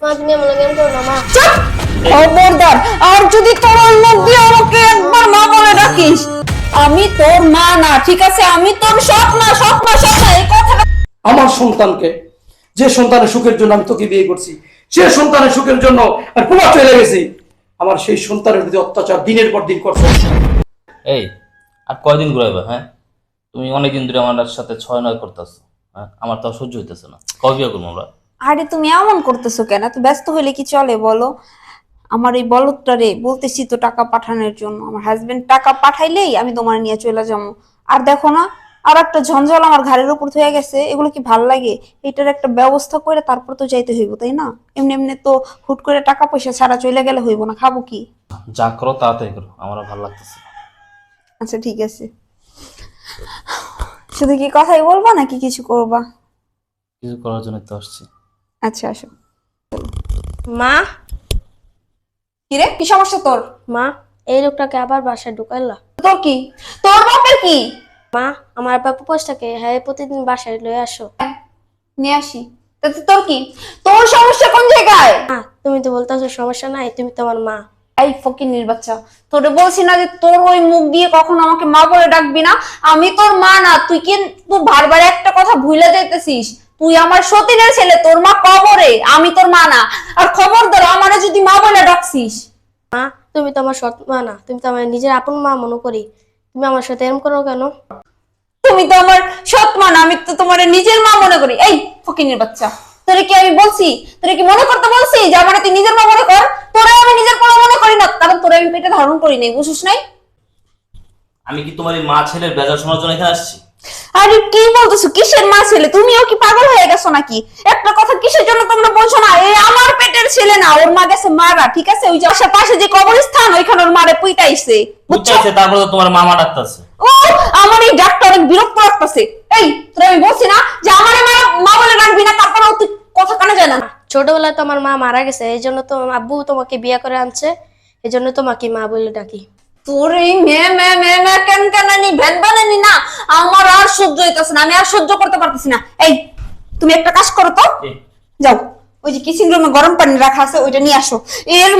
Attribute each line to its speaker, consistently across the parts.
Speaker 1: মা তুমি এমন কেন করো না মা।
Speaker 2: চুপ! খবরদার! আর যদি তোর মুখ দিয়ে আমাকে একবার মা বলে ডাকিস, আমি তোর মা না, ঠিক আছে? আমি তোর সৎ মা, সৎ মা, সৎ মা, এই কথাটা।
Speaker 3: আমার সন্তানকে, যে সন্তানের সুখের জন্য আমি তোকে বিয়ে করছি, সে সন্তানের সুখের জন্য আর প্রবাস চলে গেছি, আমার সেই সন্তানের প্রতি অত্যাচার দিনের পর দিন করছো।
Speaker 4: এই আর কয়দিন ঘুরাইবে? হ্যাঁ, তুমি অনেকদিন ধরে আমার সাথে 6-9 করতেছো। হ্যাঁ, আমার তো সহ্য হইতেছে না। কবে বিয়ে করবো আমরা?
Speaker 2: আরে তুমি এমন করতেছো কেন? এত ব্যস্ত হইলে কি চলে বলো? আমার এই বলদটা রে বলতেছি তো টাকা পাঠানোর জন্য, আমার হাজবেন্ড টাকা পাঠাইলেই আমি তোমার নিয়ে চলে যাবো। আর দেখো না, আর একটা ঝঞ্ঝাল আমার ঘাড়ের উপর হয়ে গেছে, এগুলো কি ভাল লাগে? এটার একটা ব্যবস্থা করে তারপর তো যাইতে হইব, তাই না? এমনি এমনি তো হুট করে টাকা পয়সা ছাড়া চলে গেলে হইব না, খাবো কি?
Speaker 4: যা করো তাড়াতাড়ি করো, আমার ভালো লাগতেছে।
Speaker 2: আচ্ছা ঠিক আছে, শুধু কি কথাই বলবা নাকি কিছু করবা?
Speaker 4: কিছু করার জন্য তো আসছি।
Speaker 2: আচ্ছা আসো।
Speaker 1: মা
Speaker 2: কিরে, কি সমস্যা তোর?
Speaker 1: মা এই লোকটাকে আবার বাসায় ঢুকাইলা।
Speaker 2: তোর কি? তোর বাপের কি?
Speaker 1: মা আমার বাপু পোস্টটাকে হ্যাঁ প্রতিদিন বাসায় লয়ে আসো।
Speaker 2: নিয়ে আসি, তাতে তোর কি? তোর সমস্যা কোন জায়গায়?
Speaker 1: মা তুমি তো বলতেছো সমস্যা নাই, তুমি তো আমার মা।
Speaker 2: এই ফকিন্নির বাচ্চা, তোরে বলছি না যে তোর ওই মুখ দিয়ে কখনো আমাকে মা বলে ডাকবি না? আমি তোর মা না। তুই কিন্তু বারবার একটা কথা ভুলে যাইতেছিস। তুই আমার সতীনের ছেলে, তোর মা কবরে, আমি তোর মা না। আর খবরদার আমারে যদি মা বলে ডাকছিস।
Speaker 1: মা তুমি তো আমার সৎ মা না, তুমি তো আমার নিজের আপন মা মনে করি। তুমি আমার সাথে এরকম করো কেন?
Speaker 2: তুমি তো আমার সৎ মা না, আমি তো তোমার নিজের মা মনে করি। এই ফকিন্নির বাচ্চা, তোরে কি আমি বলছি, তোরে কি মনে করতে বলছি যে আমার তুই নিজের মা মনে কর? তোরে আমি নিজের কোনো মনে করি না, কারণ তোরে আমি পেটে ধারণ করি নাই, বুঝিস নাই?
Speaker 4: আমি কি তোমার এই মা ছেলের বেজার শোনার জন্য এখানে আসছি?
Speaker 2: আরে কি বলতেছো? কিসের মা ছেলে? তুমিও কি পাগল হয়ে গেছো নাকি? একটা কথা কিসের জন্য তোমরা বলছো না? এই আমার পেটের ছেলে না, ওর মা গেছে মারা, ঠিক আছে? ওই যে আশেপাশে যে কবরস্থান, ওইখানে ওর মারে পুইতাইছে, বুঝছো?
Speaker 4: বুঝতেছে, তারপরে তো তোমার মামা ডাকতেছে।
Speaker 2: ও আমার এই ডাক্তার অনেক বিরক্ত লাগতেছে। এই তোর আমি বলছি না যে আমারে মা মা বলে ডাকবি না, তারপরেও তুই কথা কানে যায় না।
Speaker 1: ছোটবেলায় তো আমার মা মারা গেছে, এই জন্য তো আব্বু তোমাকে বিয়ে করে আনছে, এই জন্য তোমাকে মা বলে ডাকি।
Speaker 2: তোর এই কেন কেনানি ভ্যান বানানি না, আমার আর সহ্য হইতেছে না, আমি আর সহ্য করতে পারতেছি না। এই তুমি একটা কাজ করো তো, যাও ওই যে কিচিং রুমে গরম পানি রাখা আছে, ওইটা নিয়ে আসো। এর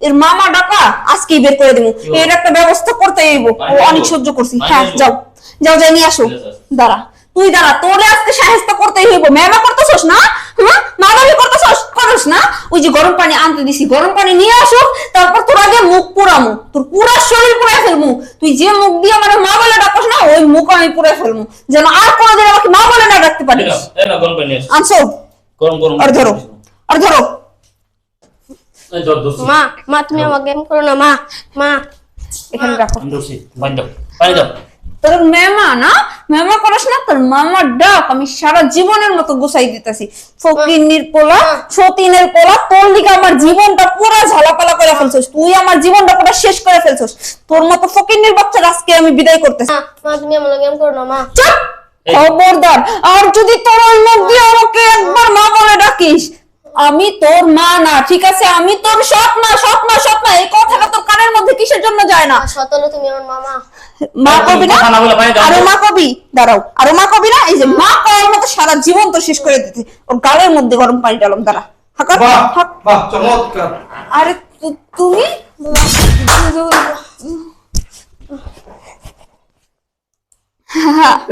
Speaker 2: এর মামা ডাকা আজকেই বের করে দেবো, এর একটা ব্যবস্থা করতে হইব। ও অনেক সহ্য করছি। হ্যাঁ যাও যাও, যাই নিয়ে আসো। দাঁড়া, তুই দাঁড়া, তোরে আজকে সাহেস্তা করতেই হইব। মেমা করতেছস না? হ্যাঁ, মারামারি করতেছস, করস না? ওই যে গরম পানি আনতে দিছি, গরম পানি নিয়ে আসো, তারপর তোর আগে মুখ পুরামু, তোর পুরো শরীর পুরাই ফেলমু। তুই যে মুখ দিয়ে আমার মা বলে ডাকস না, ওই মুখ আমি পুরাই ফেলমু, যেন আর কোনোদিন আমাকে মা বলে না ডাকতে পারিস।
Speaker 4: এই না গরম পানি এসে।
Speaker 2: আনছো?
Speaker 4: গরম গরম।
Speaker 2: আর ধরো, আর ধরো।
Speaker 4: এই ধর ধরছি।
Speaker 1: মা মা তুমি আমাকে এরকম করো না মা। মা
Speaker 2: এখানে রাখো।
Speaker 4: আমি ধরছি, পানি দাও, পানি দাও।
Speaker 2: তোর মেমা না, মেমা করিস না, তোর মামার ডাক আমি সারা জীবনের মতো গুছাই দিতেছি। ফকিন্নির পোলা, সতীনের পোলা, তোর লিগে আমার জীবনটা পুরো ঝালাপালা করে ফেলছস। তুই আমার জীবনটা পুরো শেষ করে ফেলছস। তোর মতো ফকিন্নির বাচ্চা আজকে আমি বিদায় করতেছি।
Speaker 1: মা তুমি এমন কেন করো না মা।
Speaker 2: চুপ! খবরদার! আর যদি তোর ওই মুখ দিয়ে আমাকে একবার মা বলে ডাকিস, আমি তোর মা না, ঠিক আছে? আমি তোর সৎ মা, সৎ মা, সৎ মা, এই কথাটা তোর কানের মধ্যে কিসের জন্য যায় না?
Speaker 1: সতলে তুমি আমার মামা।
Speaker 2: মা কবি না?
Speaker 4: কথা না বলে পানি দাও।
Speaker 2: আরো মা কবি? দাঁড়াও, আরো মা কবি না? এই যে মা করার মতো সারা জীবন তো শেষ করে দিতে, ওর গালের মধ্যে গরম পানি ডালম। দাঁড়া, হাঁকা
Speaker 3: বাহ
Speaker 2: হাঁক।
Speaker 3: বাহ, চমৎকার।
Speaker 2: আরে তুমি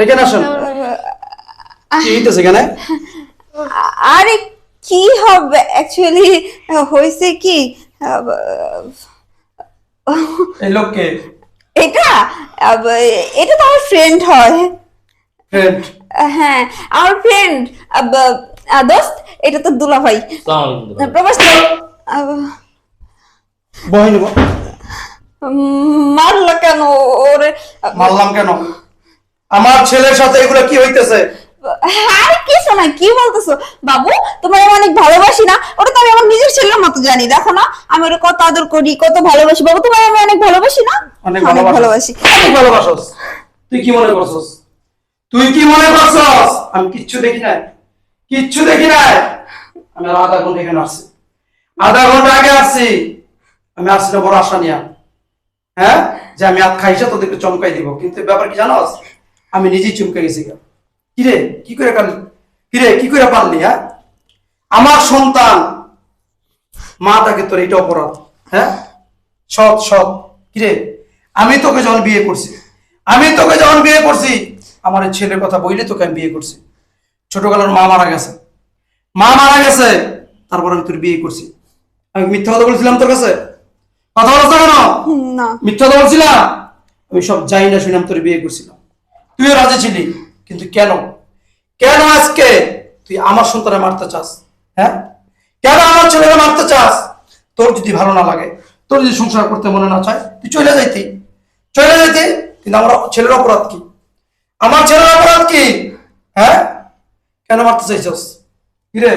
Speaker 3: এখানে আসেন। কি হইতেছে এখানে?
Speaker 2: আরে কি হবে, অ্যাকচুয়ালি হয়েছে কি,
Speaker 3: এই লোককে
Speaker 2: এটা এটা তো আমার ফ্রেন্ড হয়।
Speaker 3: ফ্রেন্ড?
Speaker 2: হ্যাঁ আমার ফ্রেন্ড। দোস্ত, এটা তো দুলা ভাই,
Speaker 4: আসসালামু আলাইকুম।
Speaker 2: প্রবাস।
Speaker 3: বহিন
Speaker 2: মারলা কেন ওরে?
Speaker 3: মারলাম কেন? আমার ছেলের সাথে এগুলো কি হইতেছে?
Speaker 2: আরে কিছু না, কি বলতেছো বাবু? তোমার আমি অনেক ভালোবাসি না, ওটা তো আমি আমার নিজের ছেলের মতো জানি। দেখো না আমি ওটা কত আদর করি, কত ভালোবাসি। বাবু তোমার আমি অনেক ভালোবাসি না?
Speaker 3: অনেক
Speaker 2: অনেক
Speaker 3: ভালোবাসি।
Speaker 2: ভালোবাসি।
Speaker 3: অনেক ভালোবাসস। তুই কি মনে করছস? তুই কি মনে করছস আমি কিচ্ছু দেখি নাই? কিচ্ছু দেখি নাই। আমি আর আধা ঘন্টা এখানে আসছি, আধা ঘন্টা আগে আসছি। আমি আসছি না বড় আশা নিয়া, হ্যাঁ, যে আমি আজ খাইছে তোদেরকে চমকাই দিব। কিন্তু ব্যাপার কি জানোস? আমি নিজেই চমকে গেছি। কিরে কি করে পারলি? কিরে কি করে পারলি? হ্যাঁ, আমার সন্তান মা তাকে তোর এটা অপরাধ। হ্যাঁ, সৎ সৎ কিরে, আমি তোকে যখন বিয়ে করছি, আমার এই ছেলের কথা বইলে তোকে আমি বিয়ে করছি। ছোটবেলার মা মারা গেছে, তারপর আমি তোর বিয়ে করছি। আমি মিথ্যা কথা বলছিলাম তোর কাছে? কথা বলছ কেন?
Speaker 2: না
Speaker 3: মিথ্যা কথা বলছিলাম? আমি সব যাই না শুনে আমি তোর বিয়ে করছিলাম, তুইও রাজি ছিলি। কিন্তু কেন কেন আজকে তুই আমার সন্তানে মারতে চাস? হ্যাঁ, কেন আমার ছেলেকে মারতে চাস? তোর যদি ভালো না লাগে, তোর যদি সংসার করতে মনে না চায়, তুই চলে যাইতি। কিন্তু আমার ছেলের অপরাধ কি? হ্যাঁ, কেন মারতে চাইছস? কিরে,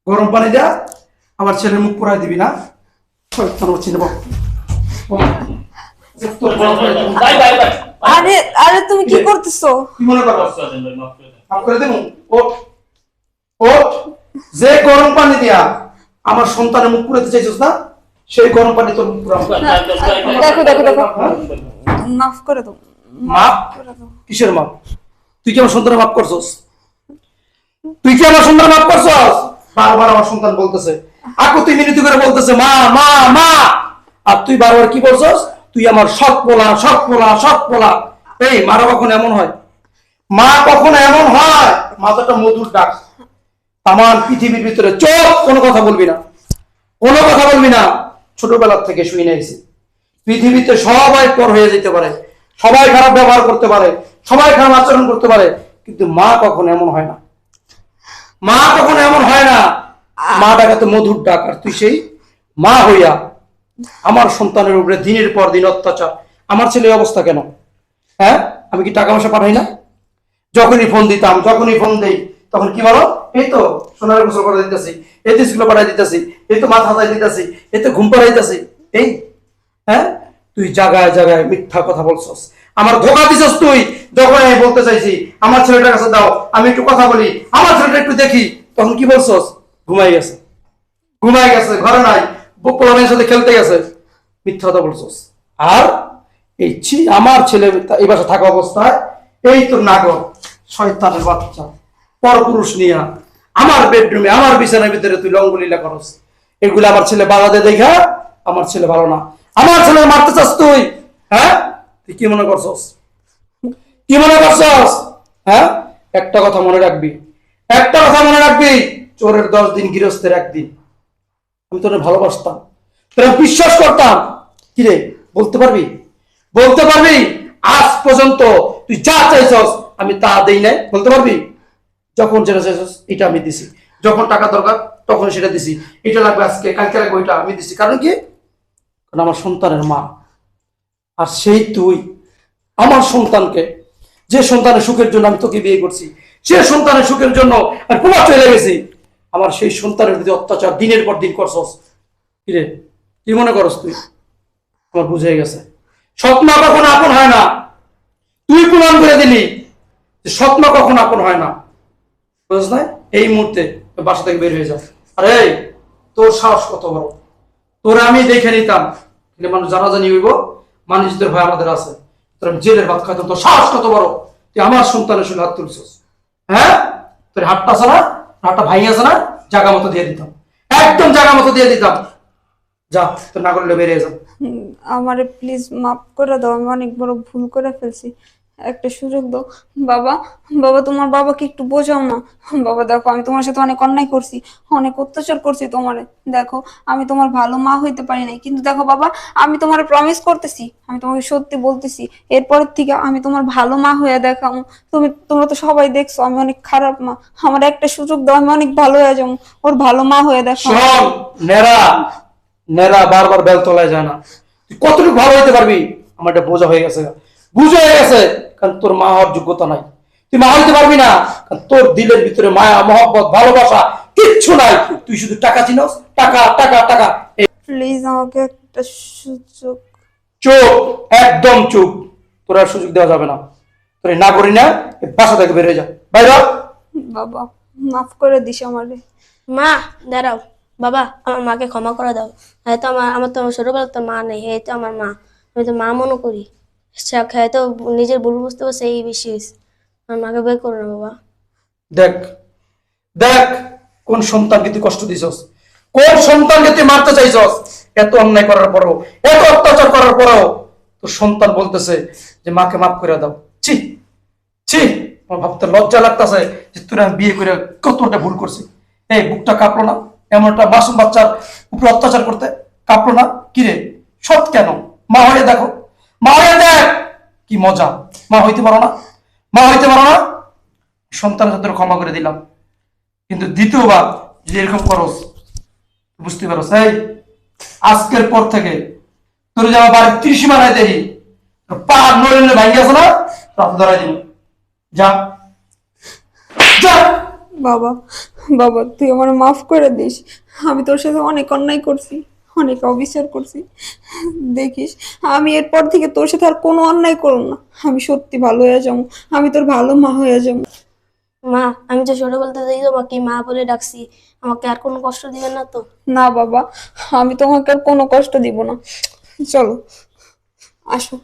Speaker 3: গরম পানি দেয়া আমার ছেলের মুখ পোড়াই দিবি না? শয়তান হচ্ছি না,
Speaker 4: ভাই ভাই ভাই
Speaker 2: আরে আরে তুমি কি করতেছো?
Speaker 3: কি মনে করো?
Speaker 4: মাফ করে দেন ভাই, মাফ করে দেন।
Speaker 3: মাফ করে দেবো? ওঠ ওঠ, যে গরম পানি দিয়া আমার সন্তানের মুখ পুড়াতে চাইছস না, সেই গরম পানি তোর মুখ পুরাবো।
Speaker 2: দেখো দেখো দেখো, মাফ করে দাও।
Speaker 3: মাপ? কিসের মাপ? তুই কি আমার সন্তানের মাপ করছস? বারবার আমার সন্তান বলতেছে, আকু তুই মিনতি করে বলতেছে মা মা মা, আর তুই বারবার কি বলছস? তুই আমার সৎ পোলা। এই মারা কখন এমন হয়? মা তো একটা মধুর ডাক। আমার পৃথিবীর ভিতরে চোখ, কোনো কথা বলবি না। ছোটবেলার থেকে শুই নাইছি, পৃথিবীতে সবাই পর হয়ে যেতে পারে, সবাই খারাপ ব্যবহার করতে পারে, সবাই খারাপ আচরণ করতে পারে, কিন্তু মা কখনো এমন হয় না। মা ডাকা তো মধুর ডাক, আর তুই সেই মা হইয়া আমার সন্তানের উপরে দিনের পর দিন অত্যাচার। আমার ছেলে অবস্থা কেন? হ্যাঁ, আমি কি টাকা পয়সা পাঠাই না? যখনই ফোন দেই তখন কি বলো? এই তো সোনার গোসল করে দিতেছি, এই তো স্কুলে পাঠাই দিতেছি, এই তো মাথা হাতাই দিতেছি, এই তো ঘুম পাড়াইতেছি। এই হ্যাঁ, তুই জায়গায় জায়গায় মিথ্যা কথা বলছস, আমার ধোকা দিছস। তুই যখন আমি বলতে চাইছি আমার ছেলেটার কাছে দাও, আমি একটু কথা বলি, আমার ছেলেটা একটু দেখি, তখন কি বলছস? ঘুমাই গেছে, ঘরে নাই, পোলামের সাথে খেলতে গেছে। মিথ্যা কথা বলছস। আর আমার ছেলে এই বাসা থাকা অবস্থায় এই তোর নাগর শয়তানের বাচ্চা পরপুরুষ নিয়ে আমার বেডরুমে, আমার বিছানার ভিতরে তুই লঙ্গলীলা করস। এগুলো আমার ছেলে বাধা দেখা, আমার ছেলে ভালো না। আমার ছেলে মারতে চাস তুই? হ্যাঁ, তুই কি মনে করছস? হ্যাঁ, একটা কথা মনে রাখবি, চোরের 10 দিন, গৃহস্থের 1 দিন। আমি তোরে ভালোবাসতাম, তোরা বিশ্বাস করতাম। কিরে, বলতে পারবি আজ পর্যন্ত তুই যা চাইছস আমি তা দেই নাই? বলতে পারবি? যখন যেটা চাইছস এটা আমি দিছি, যখন টাকা দরকার তখন সেটা দিছি। এটা লাগবে আজকে, কালকে লাগবে, ওইটা আমি দিছি। কারণ কি? কারণ আমার সন্তানের মা। আর সেই তুই আমার সন্তানকে, যে সন্তানের সুখের জন্য আমি তোকে বিয়ে করছি, সে সন্তানের সুখের জন্য আমি প্রবাস চলে গেছি, আমার সেই সন্তানের প্রতি অত্যাচার দিনের পর দিন করছস। কিরে, কি মনে করস তুই? আমার বুঝে গেছে স্বপ্ন কখনো আপন হয় না। তুই প্রমাণ করে দিলি যে স্বপ্ন কখনো আপন হয় না, বুঝছ না? এই মুহূর্তে বাসা থেকে বের হয়ে যা। আরে তোর সাহস কত বড়! তোরা আমি দেখে নিতাম, কিন্তু মানুষ জানাজানি হইব, মানুষদের ভয় আমাদের আছে। তোর আমি জেলের ভাত খাইতাম। তোর সাহস কত বড়! তুই আমার সন্তানের সঙ্গে হাত তুলছিস। হ্যাঁ, তোর হাতটা আছে না, হাতটা ভাই আছে না, জায়গা মতো দিয়ে দিতাম, একদম জায়গা মতো দিয়ে দিতাম। যা, তোর না করলে বেরিয়ে যা।
Speaker 2: আমারে প্লিজ মাফ করে দাও, আমি অনেক বড় ভুল করে ফেলছি। একটা সুযোগ দাও বাবা। বাবা, তোমার বাবাকে একটু বোঝাও না। বাবা দেখো, আমি তোমার সাথে অনেক অন্যায় করছি, অনেক অত্যাচার করছি তোমারে। দেখো, আমি তোমার ভালো মা হইতে পারি নাই, কিন্তু দেখো বাবা, আমি তোমার প্রমিস করতেছি, আমি তোমাকে সত্যি বলতেছি, এরপরের থেকে আমি তোমার ভালো মা হয়ে দেখাবো। তোমরা তো সবাই দেখছো আমি অনেক খারাপ মা। আমার একটা সুযোগ দাও, আমি অনেক ভালো হয়ে যাবো, ওর ভালো মা হয়ে দেখাবো।
Speaker 3: শোন, নেরা বারবার বেল তোলায় যায় না। তুই কতটুকু ভালো হইতে পারবি আমার এটা বোঝা হয়ে গেছে, কারণ তোর মা হওয়ার যোগ্যতা নাই। তুই মা হইতে পারবি না, কারণ তোর দিলের ভিতরে মায়া, মহব্বত, ভালোবাসা কিচ্ছু নাই। তুই শুধু টাকা চিনস, টাকা টাকা টাকা।
Speaker 2: প্লিজ আমাকে একটা সুযোগ।
Speaker 3: চুপ, একদম চুপ। তোর আর সুযোগ দেওয়া যাবে না। তোর না করি না, বাসা থেকে বের হয়ে যা, বাইরে হ।
Speaker 2: বাবা মাফ করে দিস আমারে।
Speaker 1: মা দাঁড়াও, বাবা আমার মাকে ক্ষমা করে দাও। হয়তো আমার তো ছোটবেলা তো মা নেই, এই তো আমার মা, আমি তো মা মনে করি। হয়তো নিজের ভুল বুঝতে পারছে, এই বেশি হয়েছে। আমার মাকে বের করো না বাবা।
Speaker 3: দেখ কোন সন্তানকে তুই কষ্ট দিছস। কোন সন্তানকে তুই মারতে চাইছস? এত অন্যায় করার পরেও, এত অত্যাচার করার পরেও তোর সন্তান বলতেছে যে মাকে মাফ করে দাও। ছি ছি, আমার ভাবতে লজ্জা লাগতেছে যে তুই আমি বিয়ে করে কতটা ভুল করছি। এই বুকটা কাঁপলো না এমন একটা মাসুম বাচ্চার উপরে অত্যাচার করতে? কাঁপলো না? কিরে সৎ কেন? মা হয়ে দেখো, মা হয়ে দেখ কি মজা। মা হইতে পারো না? মা হইতে পারো না? সন্তানের সাথে ক্ষমা করে দিলাম, কিন্তু দ্বিতীয়বার যদি এরকম করস বুঝতে পারো। এই আজকের পর থেকে তোর যে আমার বাড়ির ত্রিসীমানায় দেখি পা নড়লে ভাঙ্গি আছে না, রাত ধরাই দিন। যা যা।
Speaker 2: বাবা, বাবা তুই আমার মাফ করে দিস। আমি তোর সাথে অনেক অন্যায় করছি, অনেক অবিচার করছি। দেখিস আমি এরপর থেকে তোর সাথে আর কোনো অন্যায় করব না। আমি সত্যি ভালো হয়ে যাবো, আমি তোর ভালো মা হয়ে যাবো।
Speaker 1: মা, আমি তো ছোটবেলা থেকে তোমাকে মা বলে ডাকছি, আমাকে আর কোনো কষ্ট দিবেন না তো?
Speaker 2: না বাবা, আমি তোমাকে আর কোনো কষ্ট দিব না। চলো আসো।